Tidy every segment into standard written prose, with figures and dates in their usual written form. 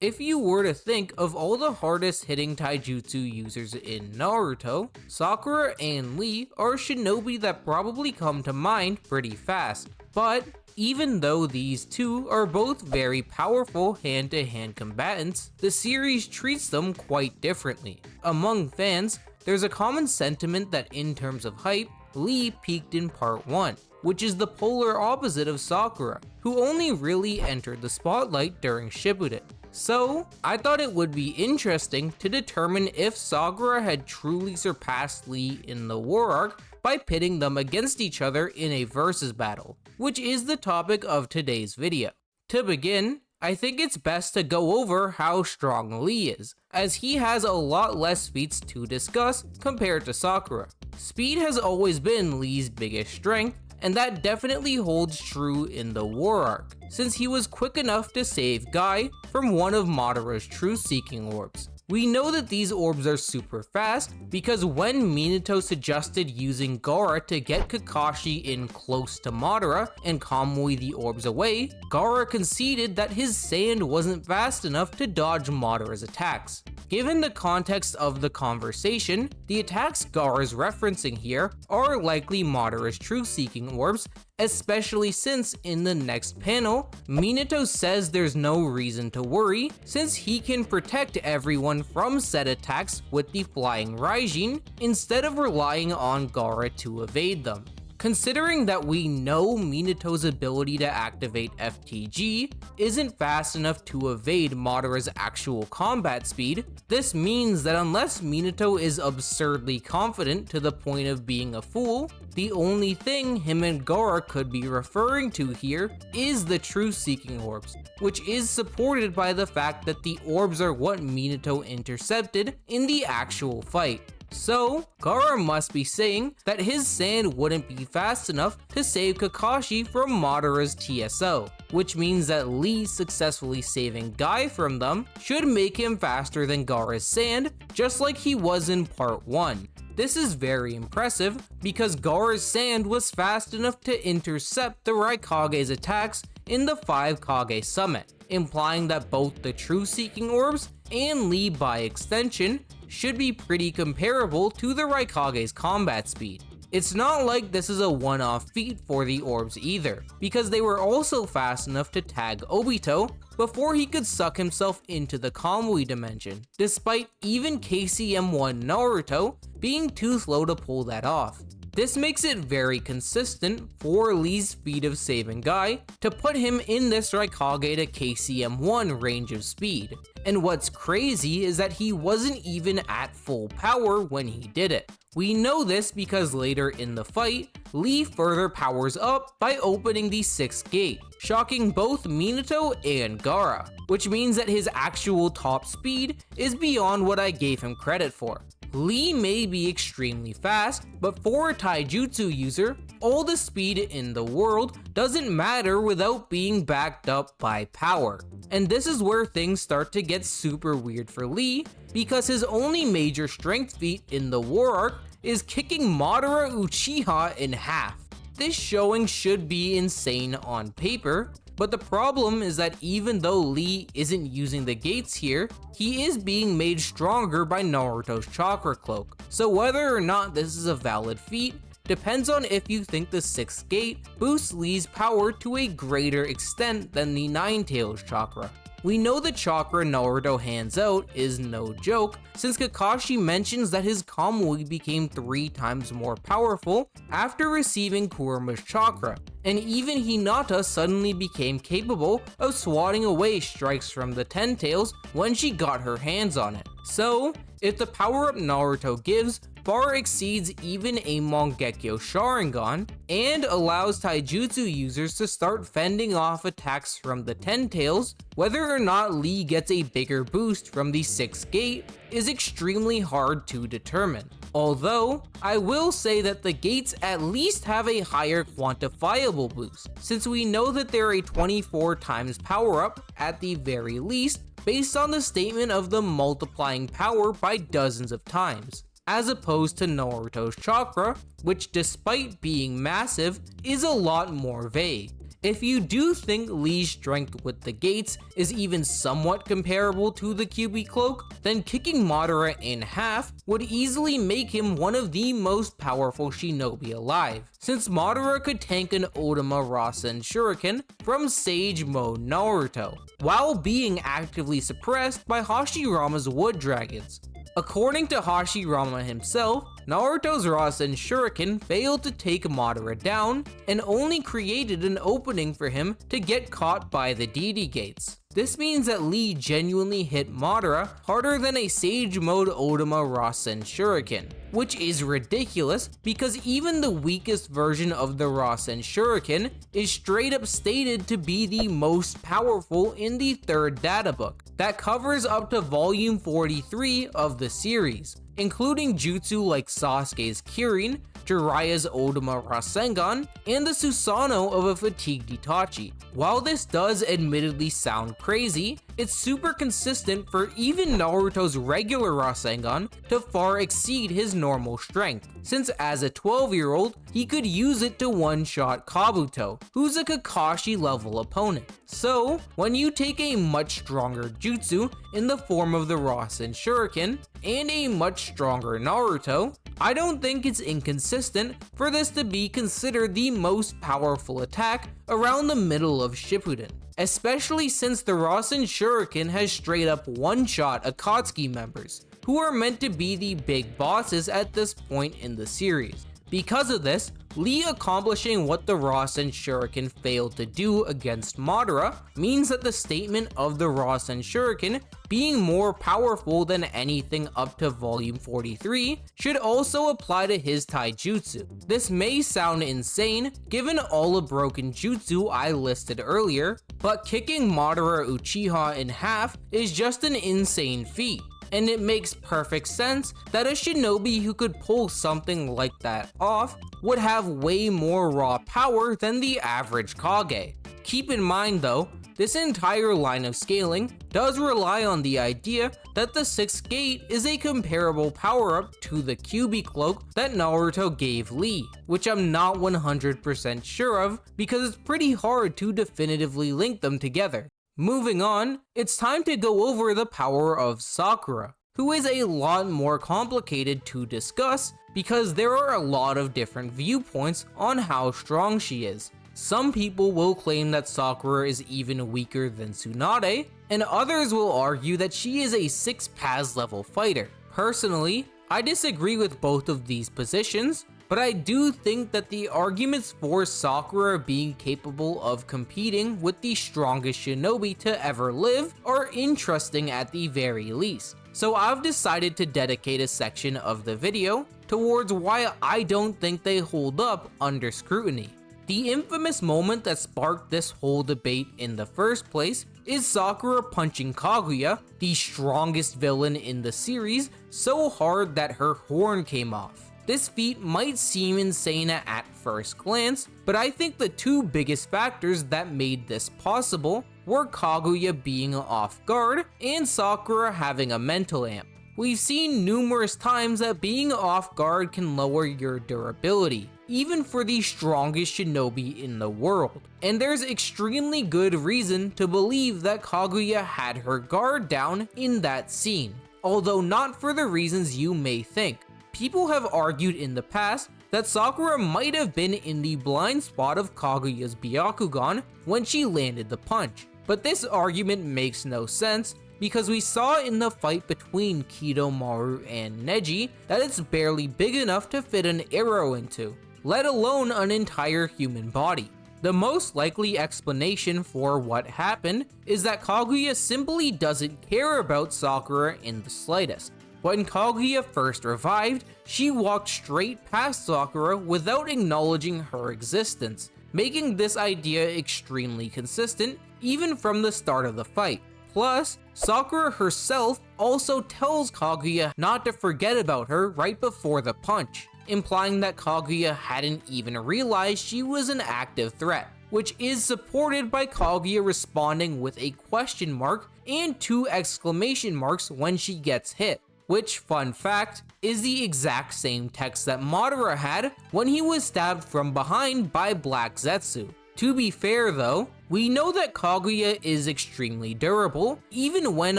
If you were to think of all the hardest hitting taijutsu users in Naruto, Sakura and Lee are shinobi that probably come to mind pretty fast. But even though these two are both very powerful hand-to-hand combatants, the series treats them quite differently. Among fans, there's a common sentiment that in terms of hype, Lee peaked in part 1, which is the polar opposite of Sakura, who only really entered the spotlight during Shippuden. So, I thought it would be interesting to determine if Sakura had truly surpassed Lee in the war arc by pitting them against each other in a versus battle, which is the topic of today's video. To begin, I think it's best to go over how strong Lee is, as he has a lot less feats to discuss compared to Sakura. Speed has always been Lee's biggest strength, and that definitely holds true in the war arc, since he was quick enough to save Guy from one of Madara's truth-seeking orbs. We know that these orbs are super fast because when Minato suggested using Gaara to get Kakashi in close to Madara and Kamui the orbs away, Gaara conceded that his sand wasn't fast enough to dodge Madara's attacks. Given the context of the conversation, the attacks Gaara is referencing here are likely Madara's truth-seeking orbs, especially since in the next panel, Minato says there's no reason to worry since he can protect everyone from said attacks with the flying Raijin instead of relying on Gaara to evade them. Considering that we know Minato's ability to activate FTG isn't fast enough to evade Madara's actual combat speed, this means that unless Minato is absurdly confident to the point of being a fool, the only thing him and Gaara could be referring to here is the truth-seeking orbs, which is supported by the fact that the orbs are what Minato intercepted in the actual fight. So, Gaara must be saying that his sand wouldn't be fast enough to save Kakashi from Madara's TSO, which means that Lee successfully saving Guy from them should make him faster than Gaara's sand, just like he was in part 1. This is very impressive because Gaara's sand was fast enough to intercept the Raikage's attacks in the 5 Kage Summit, implying that both the truth-seeking orbs and Lee by extension should be pretty comparable to the Raikage's combat speed. It's not like this is a one-off feat for the orbs either, because they were also fast enough to tag Obito before he could suck himself into the Kamui dimension, despite even KCM1 Naruto being too slow to pull that off. This makes it very consistent for Lee's feat of saving Guy to put him in this Raikage to KCM1 range of speed. And what's crazy is that he wasn't even at full power when he did it. We know this because later in the fight, Lee further powers up by opening the 6th gate, shocking both Minato and Gaara, which means that his actual top speed is beyond what I gave him credit for. Lee may be extremely fast, but for a taijutsu user, all the speed in the world doesn't matter without being backed up by power. And this is where things start to get super weird for Lee, because his only major strength feat in the war arc is kicking Madara Uchiha in half. This showing should be insane on paper, but the problem is that even though Lee isn't using the gates here, he is being made stronger by Naruto's chakra cloak. So whether or not this is a valid feat depends on if you think the 6th gate boosts Lee's power to a greater extent than the Nine Tails chakra. We know the chakra Naruto hands out is no joke, since Kakashi mentions that his Kamui became 3 times more powerful after receiving Kuruma's chakra, and even Hinata suddenly became capable of swatting away strikes from the Ten Tails when she got her hands on it. So, if the power-up Naruto gives far exceeds even a Mangekyo Sharingan, and allows taijutsu users to start fending off attacks from the Ten Tails, whether or not Lee gets a bigger boost from the 6th gate is extremely hard to determine. Although, I will say that the gates at least have a higher quantifiable boost, since we know that they're a 24 times power up at the very least, based on the statement of them multiplying power by dozens of times, as opposed to Naruto's chakra, which despite being massive, is a lot more vague. If you do think Lee's strength with the gates is even somewhat comparable to the Kyuubi cloak, then kicking Madara in half would easily make him one of the most powerful shinobi alive, since Madara could tank an Odama Rasen Shuriken from Sage Mode Naruto, while being actively suppressed by Hashirama's Wood Dragons. According to Hashirama himself, Naruto's Rasen Shuriken failed to take Madara down and only created an opening for him to get caught by the DD gates. This means that Lee genuinely hit Madara harder than a Sage Mode Odama Rasen Shuriken, which is ridiculous because even the weakest version of the Rasen Shuriken is straight up stated to be the most powerful in the third data book that covers up to volume 43 of the series, including jutsu like Sasuke's Kirin, Jiraiya's Odama Rasengan, and the Susanoo of a fatigued Itachi. While this does admittedly sound crazy, it's super consistent for even Naruto's regular Rasengan to far exceed his normal strength, since as a 12-year-old, he could use it to one-shot Kabuto, who's a Kakashi level opponent. So, when you take a much stronger jutsu in the form of the Rasen Shuriken, and a much stronger Naruto, I don't think it's inconsistent for this to be considered the most powerful attack around the middle of Shippuden, especially since the Rasen Shuriken has straight up one-shot Akatsuki members, who are meant to be the big bosses at this point in the series. Because of this, Lee accomplishing what the Rasen Shuriken failed to do against Madara means that the statement of the Rasen Shuriken being more powerful than anything up to volume 43 should also apply to his taijutsu. This may sound insane given all the broken jutsu I listed earlier, but kicking Madara Uchiha in half is just an insane feat. And it makes perfect sense that a shinobi who could pull something like that off would have way more raw power than the average Kage. Keep in mind though, this entire line of scaling does rely on the idea that the 6th gate is a comparable power-up to the Kyuubi cloak that Naruto gave Lee, which I'm not 100% sure of because it's pretty hard to definitively link them together. Moving on, it's time to go over the power of Sakura, who is a lot more complicated to discuss because there are a lot of different viewpoints on how strong she is. Some people will claim that Sakura is even weaker than Tsunade, and others will argue that she is a 6 pass level fighter. Personally, I disagree with both of these positions, but I do think that the arguments for Sakura being capable of competing with the strongest shinobi to ever live are interesting at the very least. So I've decided to dedicate a section of the video towards why I don't think they hold up under scrutiny. The infamous moment that sparked this whole debate in the first place is Sakura punching Kaguya, the strongest villain in the series, so hard that her horn came off. This feat might seem insane at first glance, but I think the two biggest factors that made this possible were Kaguya being off guard and Sakura having a mental amp. We've seen numerous times that being off guard can lower your durability, even for the strongest shinobi in the world. And there's extremely good reason to believe that Kaguya had her guard down in that scene, although not for the reasons you may think. People have argued in the past that Sakura might have been in the blind spot of Kaguya's Byakugan when she landed the punch, but this argument makes no sense because we saw in the fight between Kidomaru and Neji that it's barely big enough to fit an arrow into, let alone an entire human body. The most likely explanation for what happened is that Kaguya simply doesn't care about Sakura in the slightest. When Kaguya first revived, she walked straight past Sakura without acknowledging her existence, making this idea extremely consistent even from the start of the fight. Plus, Sakura herself also tells Kaguya not to forget about her right before the punch, implying that Kaguya hadn't even realized she was an active threat, which is supported by Kaguya responding with a question mark and 2 exclamation marks when she gets hit. Which, fun fact, is the exact same text that Madara had when he was stabbed from behind by Black Zetsu. To be fair though, we know that Kaguya is extremely durable, even when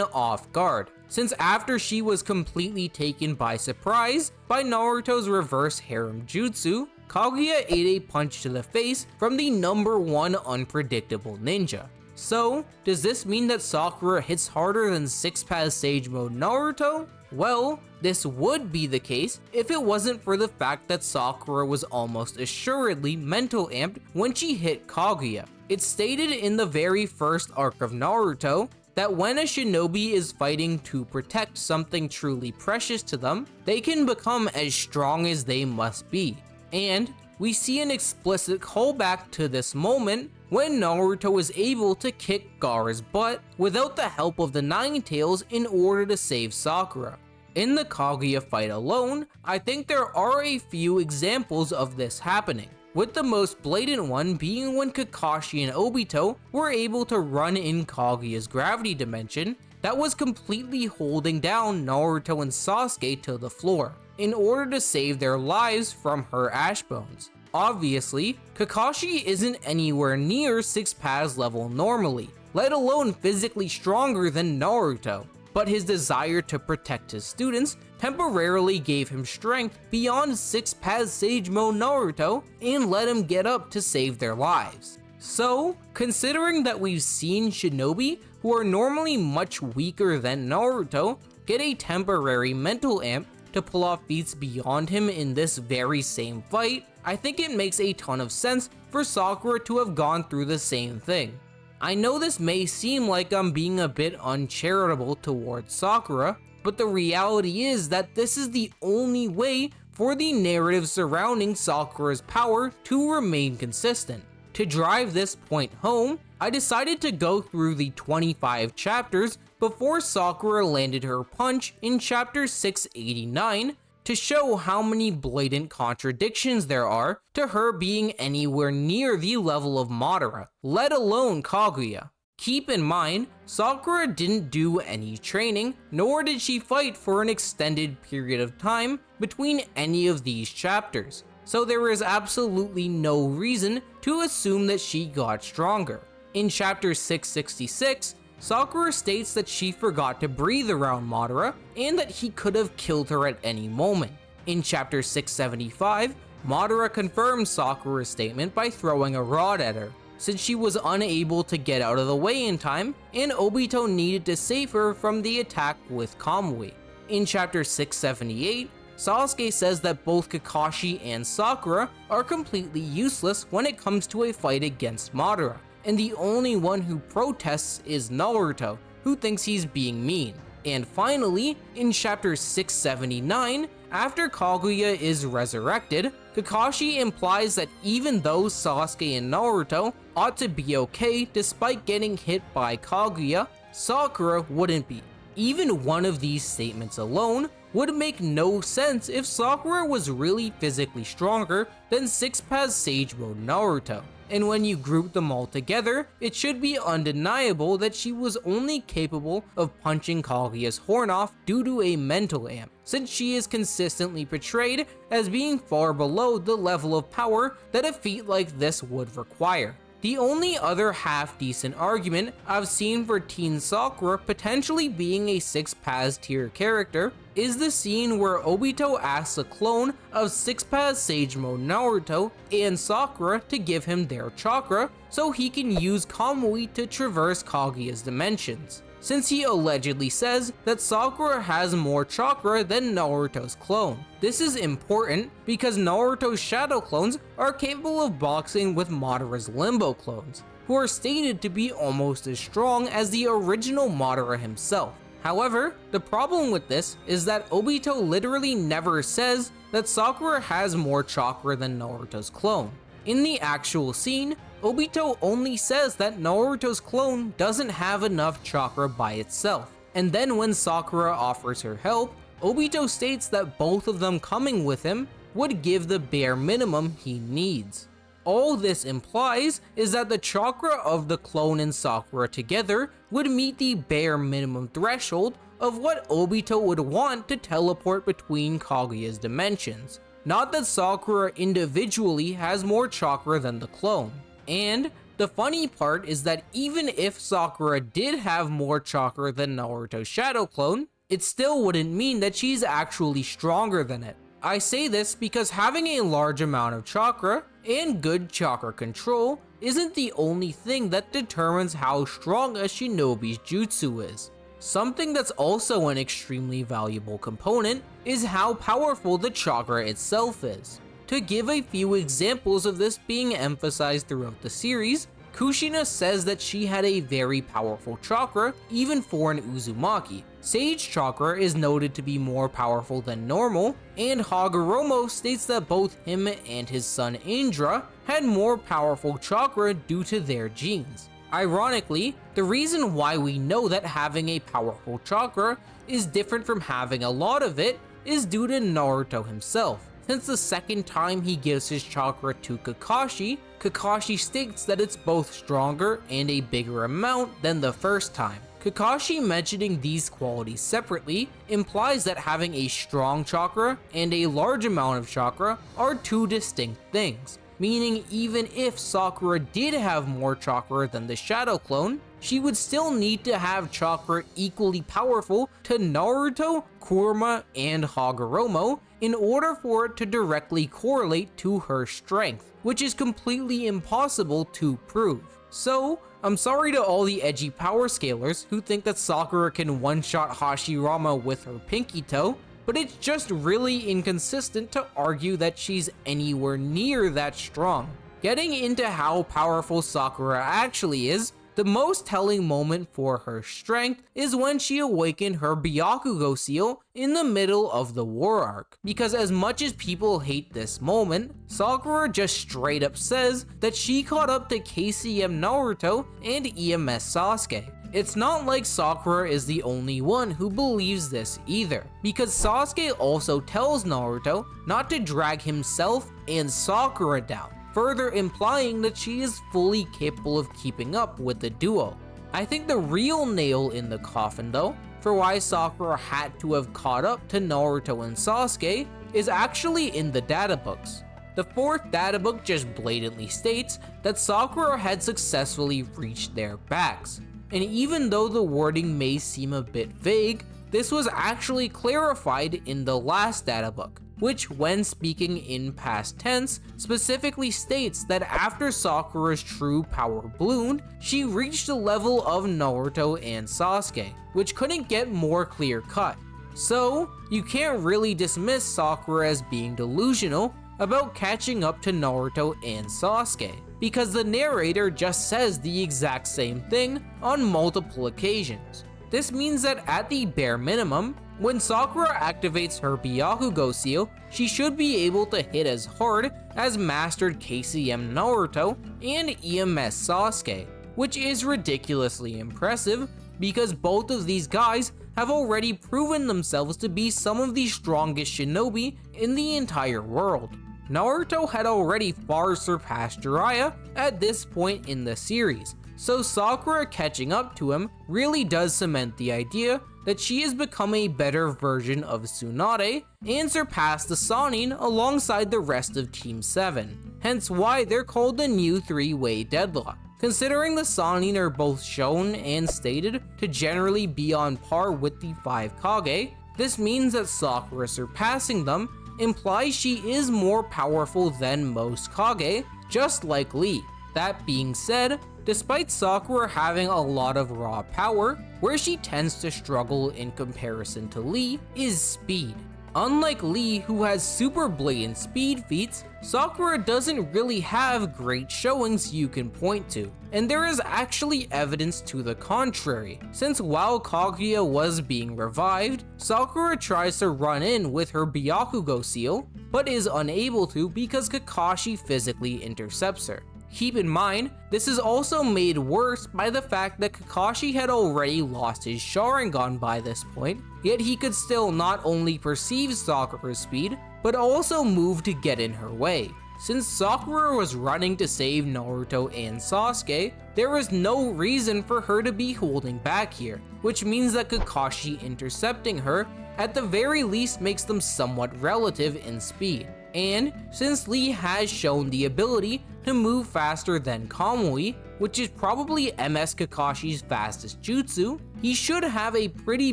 off guard, since after she was completely taken by surprise by Naruto's reverse harem jutsu, Kaguya ate a punch to the face from the #1 unpredictable ninja. So, does this mean that Sakura hits harder than 6-Pass Sage Mode Naruto? Well, this would be the case if it wasn't for the fact that Sakura was almost assuredly mental amped when she hit Kaguya. It's stated in the very first arc of Naruto that when a shinobi is fighting to protect something truly precious to them, they can become as strong as they must be. And we see an explicit callback to this moment when Naruto is able to kick Gaara's butt without the help of the Nine Tails in order to save Sakura. In the Kaguya fight alone, I think there are a few examples of this happening, with the most blatant one being when Kakashi and Obito were able to run in Kaguya's gravity dimension that was completely holding down Naruto and Sasuke to the floor in order to save their lives from her ash bones. Obviously, Kakashi isn't anywhere near 6-Pass level normally, let alone physically stronger than Naruto, but his desire to protect his students temporarily gave him strength beyond 6-Pass Sage Mode Naruto and let him get up to save their lives. So, considering that we've seen shinobi who are normally much weaker than Naruto get a temporary mental amp to pull off feats beyond him in this very same fight, I think it makes a ton of sense for Sakura to have gone through the same thing. I know this may seem like I'm being a bit uncharitable towards Sakura, but the reality is that this is the only way for the narrative surrounding Sakura's power to remain consistent. To drive this point home, I decided to go through the 25 chapters before Sakura landed her punch in chapter 689 to show how many blatant contradictions there are to her being anywhere near the level of Madara, let alone Kaguya. Keep in mind, Sakura didn't do any training, nor did she fight for an extended period of time between any of these chapters, so there is absolutely no reason to assume that she got stronger. In chapter 666, Sakura states that she forgot to breathe around Madara and that he could have killed her at any moment. In chapter 675, Madara confirms Sakura's statement by throwing a rod at her, since she was unable to get out of the way in time and Obito needed to save her from the attack with Kamui. In chapter 678, Sasuke says that both Kakashi and Sakura are completely useless when it comes to a fight against Madara, and the only one who protests is Naruto, who thinks he's being mean. And finally, in chapter 679, after Kaguya is resurrected, Kakashi implies that even though Sasuke and Naruto ought to be okay despite getting hit by Kaguya, Sakura wouldn't be. Even one of these statements alone would make no sense if Sakura was really physically stronger than 6-Pass Sage Mode Naruto. And when you group them all together, it should be undeniable that she was only capable of punching Kaguya's horn off due to a mental amp, since she is consistently portrayed as being far below the level of power that a feat like this would require. The only other half-decent argument I've seen for Teen Sakura potentially being a 6-Pass tier character is the scene where Obito asks a clone of 6-Pass Sage Mode Naruto and Sakura to give him their chakra so he can use Kamui to traverse Kaguya's dimensions, since he allegedly says that Sakura has more chakra than Naruto's clone. This is important because Naruto's shadow clones are capable of boxing with Madara's limbo clones, who are stated to be almost as strong as the original Madara himself. However, the problem with this is that Obito literally never says that Sakura has more chakra than Naruto's clone. In the actual scene, Obito only says that Naruto's clone doesn't have enough chakra by itself, and then when Sakura offers her help, Obito states that both of them coming with him would give the bare minimum he needs. All this implies is that the chakra of the clone and Sakura together would meet the bare minimum threshold of what Obito would want to teleport between Kaguya's dimensions. Not that Sakura individually has more chakra than the clone. And the funny part is that even if Sakura did have more chakra than Naruto's shadow clone, it still wouldn't mean that she's actually stronger than it. I say this because having a large amount of chakra and good chakra control isn't the only thing that determines how strong a shinobi's jutsu is. Something that's also an extremely valuable component is how powerful the chakra itself is. To give a few examples of this being emphasized throughout the series, Kushina says that she had a very powerful chakra even for an Uzumaki. Sage chakra is noted to be more powerful than normal, and Hagoromo states that both him and his son Indra had more powerful chakra due to their genes. Ironically, the reason why we know that having a powerful chakra is different from having a lot of it is due to Naruto himself. Since the second time he gives his chakra to Kakashi, Kakashi states that it's both stronger and a bigger amount than the first time. Kakashi mentioning these qualities separately implies that having a strong chakra and a large amount of chakra are two distinct things, meaning even if Sakura did have more chakra than the shadow clone, she would still need to have chakra equally powerful to Naruto, Kurama, and Hagoromo in order for it to directly correlate to her strength, which is completely impossible to prove. So, I'm sorry to all the edgy power scalers who think that Sakura can one-shot Hashirama with her pinky toe, but it's just really inconsistent to argue that she's anywhere near that strong. Getting into how powerful Sakura actually is, the most telling moment for her strength is when she awakened her Byakugo seal in the middle of the war arc. Because as much as people hate this moment, Sakura just straight up says that she caught up to KCM Naruto and EMS Sasuke. It's not like Sakura is the only one who believes this either, because Sasuke also tells Naruto not to drag himself and Sakura down, further implying that she is fully capable of keeping up with the duo. I think the real nail in the coffin though, for why Sakura had to have caught up to Naruto and Sasuke, is actually in the databooks. The fourth databook just blatantly states that Sakura had successfully reached their backs. And even though the wording may seem a bit vague, this was actually clarified in the last databook, which when speaking in past tense, specifically states that after Sakura's true power bloomed, she reached the level of Naruto and Sasuke, which couldn't get more clear cut. So, you can't really dismiss Sakura as being delusional about catching up to Naruto and Sasuke, because the narrator just says the exact same thing on multiple occasions. This means that at the bare minimum, when Sakura activates her Byakugo seal, she should be able to hit as hard as mastered KCM Naruto and EMS Sasuke, which is ridiculously impressive because both of these guys have already proven themselves to be some of the strongest shinobi in the entire world. Naruto had already far surpassed Jiraiya at this point in the series, so Sakura catching up to him really does cement the idea that she has become a better version of Tsunade and surpassed the Sannin alongside the rest of Team 7, hence why they're called the new three-way deadlock. Considering the Sannin are both shown and stated to generally be on par with the 5 Kage, this means that Sakura surpassing them implies she is more powerful than most Kage, just like Lee. That being said, despite Sakura having a lot of raw power, where she tends to struggle in comparison to Lee is speed. Unlike Lee, who has super blatant speed feats, Sakura doesn't really have great showings you can point to, and there is actually evidence to the contrary, since while Kaguya was being revived, Sakura tries to run in with her Byakugo seal, but is unable to because Kakashi physically intercepts her. Keep in mind, this is also made worse by the fact that Kakashi had already lost his Sharingan by this point, yet he could still not only perceive Sakura's speed, but also move to get in her way. Since Sakura was running to save Naruto and Sasuke, there was no reason for her to be holding back here, which means that Kakashi intercepting her at the very least makes them somewhat relative in speed. And since Lee has shown the ability to move faster than Kamui, which is probably MS Kakashi's fastest jutsu, he should have a pretty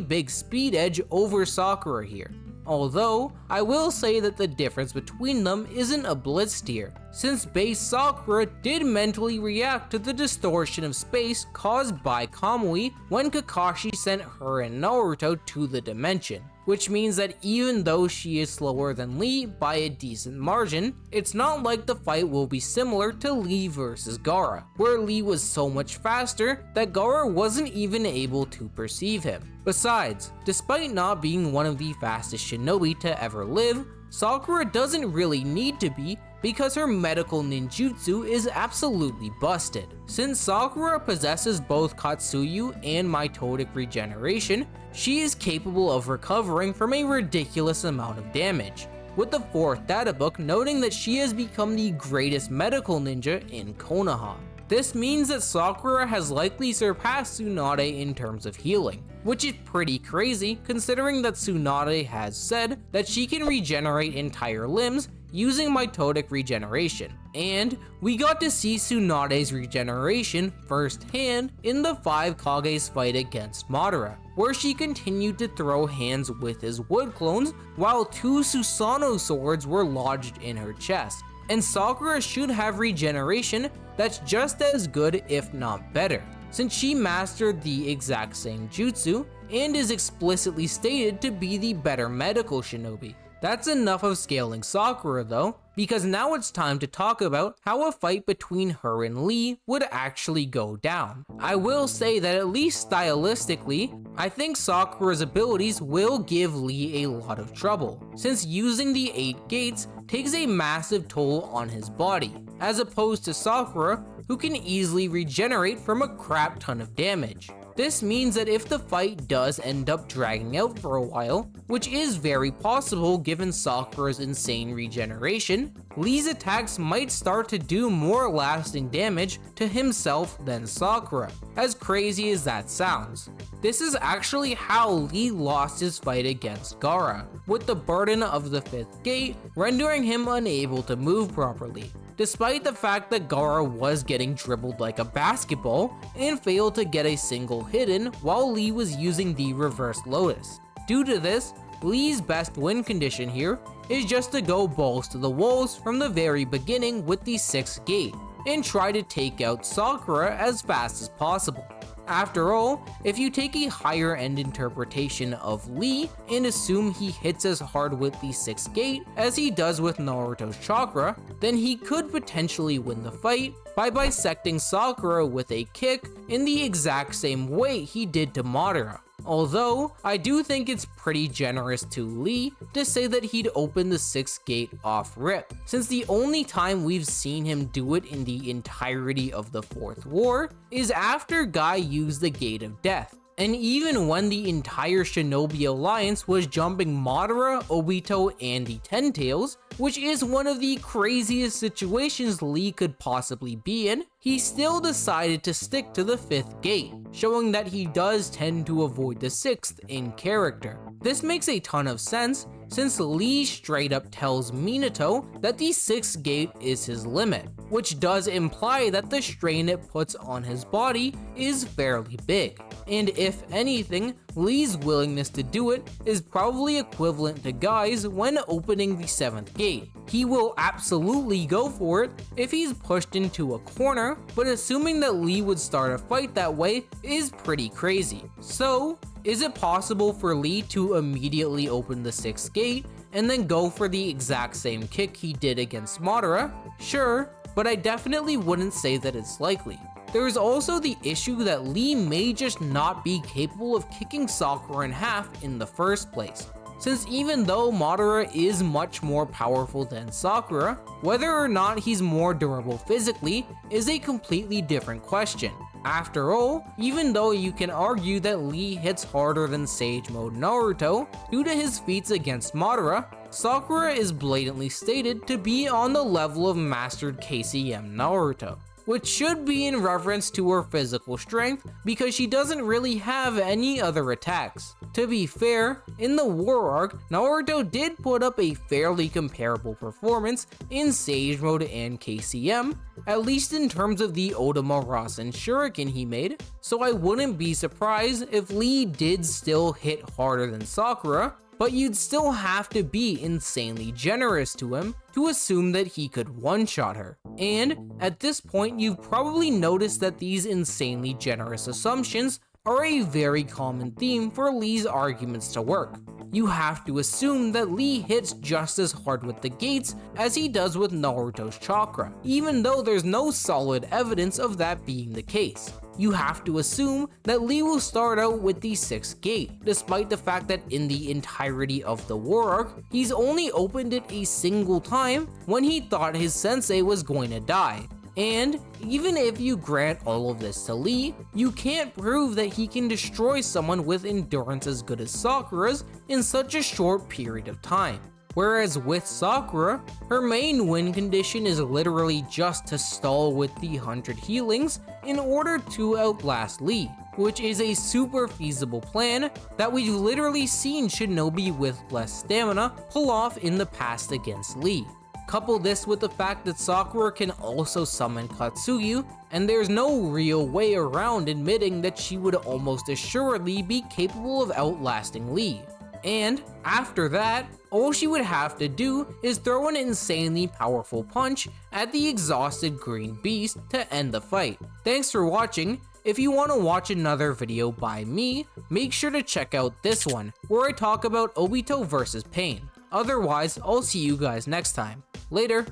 big speed edge over Sakura here. Although, I will say that the difference between them isn't a blitz tier, since base Sakura did mentally react to the distortion of space caused by Kamui when Kakashi sent her and Naruto to the dimension. Which means that even though she is slower than Lee by a decent margin, it's not like the fight will be similar to Lee versus Gaara, where Lee was so much faster that Gaara wasn't even able to perceive him. Besides, despite not being one of the fastest shinobi to ever live, Sakura doesn't really need to be because her medical ninjutsu is absolutely busted. Since Sakura possesses both Katsuyu and mitotic regeneration, she is capable of recovering from a ridiculous amount of damage, with the 4th data book noting that she has become the greatest medical ninja in Konoha. This means that Sakura has likely surpassed Tsunade in terms of healing, which is pretty crazy considering that Tsunade has said that she can regenerate entire limbs using mitotic regeneration, and we got to see Tsunade's regeneration firsthand in the 5 Kage's fight against Madara, where she continued to throw hands with his wood clones while 2 Susanoo swords were lodged in her chest. And Sakura should have regeneration that's just as good if not better, since she mastered the exact same jutsu and is explicitly stated to be the better medical shinobi. That's enough of scaling Sakura though, because now it's time to talk about how a fight between her and Lee would actually go down. I will say that at least stylistically, I think Sakura's abilities will give Lee a lot of trouble, since using the 8 gates takes a massive toll on his body, as opposed to Sakura, who can easily regenerate from a crap ton of damage. This means that if the fight does end up dragging out for a while, which is very possible given Sakura's insane regeneration, Lee's attacks might start to do more lasting damage to himself than Sakura, as crazy as that sounds. This is actually how Lee lost his fight against Gaara, with the burden of the 5th gate rendering him unable to move properly, despite the fact that Gaara was getting dribbled like a basketball and failed to get a single hit in while Lee was using the reverse lotus. Due to this, Lee's best win condition here is just to go balls to the walls from the very beginning with the 6th gate and try to take out Sakura as fast as possible. After all, if you take a higher end interpretation of Lee and assume he hits as hard with the 6th gate as he does with Naruto's chakra, then he could potentially win the fight by bisecting Sakura with a kick in the exact same way he did to Madara. Although, I do think it's pretty generous to Lee to say that he'd open the 6th gate off rip, since the only time we've seen him do it in the entirety of the 4th war is after Guy used the Gate of Death. And even when the entire Shinobi Alliance was jumping Madara, Obito, and the Ten Tails, which is one of the craziest situations Lee could possibly be in, he still decided to stick to the 5th gate, showing that he does tend to avoid the 6th in character. This makes a ton of sense, since Lee straight up tells Minato that the 6th gate is his limit, which does imply that the strain it puts on his body is fairly big. And if anything, Lee's willingness to do it is probably equivalent to Guy's when opening the 7th gate. He will absolutely go for it if he's pushed into a corner, but assuming that Lee would start a fight that way is pretty crazy. So, is it possible for Lee to immediately open the 6th gate and then go for the exact same kick he did against Madara? Sure, but I definitely wouldn't say that it's likely. There is also the issue that Lee may just not be capable of kicking Sakura in half in the first place, since even though Madara is much more powerful than Sakura, whether or not he's more durable physically is a completely different question. After all, even though you can argue that Lee hits harder than Sage Mode Naruto due to his feats against Madara, Sakura is blatantly stated to be on the level of mastered KCM Naruto. which should be in reference to her physical strength because she doesn't really have any other attacks. To be fair, in the war arc, Naruto did put up a fairly comparable performance in Sage Mode and KCM, at least in terms of the Otama Rasen Shuriken he made, so I wouldn't be surprised if Lee did still hit harder than Sakura, but you'd still have to be insanely generous to him to assume that he could one-shot her. And at this point, you've probably noticed that these insanely generous assumptions are a very common theme for Lee's arguments to work. You have to assume that Lee hits just as hard with the gates as he does with Naruto's chakra, even though there's no solid evidence of that being the case. You have to assume that Lee will start out with the 6th gate, despite the fact that in the entirety of the war arc, he's only opened it a single time when he thought his sensei was going to die. And even if you grant all of this to Lee, you can't prove that he can destroy someone with endurance as good as Sakura's in such a short period of time. Whereas with Sakura, her main win condition is literally just to stall with the 100 healings in order to outlast Lee, which is a super feasible plan that we've literally seen Shinobi with less stamina pull off in the past against Lee. Couple this with the fact that Sakura can also summon Katsuyu, and there's no real way around admitting that she would almost assuredly be capable of outlasting Lee. And after that, all she would have to do is throw an insanely powerful punch at the exhausted green beast to end the fight. Thanks for watching. If you want to watch another video by me, make sure to check out this one, where I talk about Obito vs Pain. Otherwise, I'll see you guys next time. Later.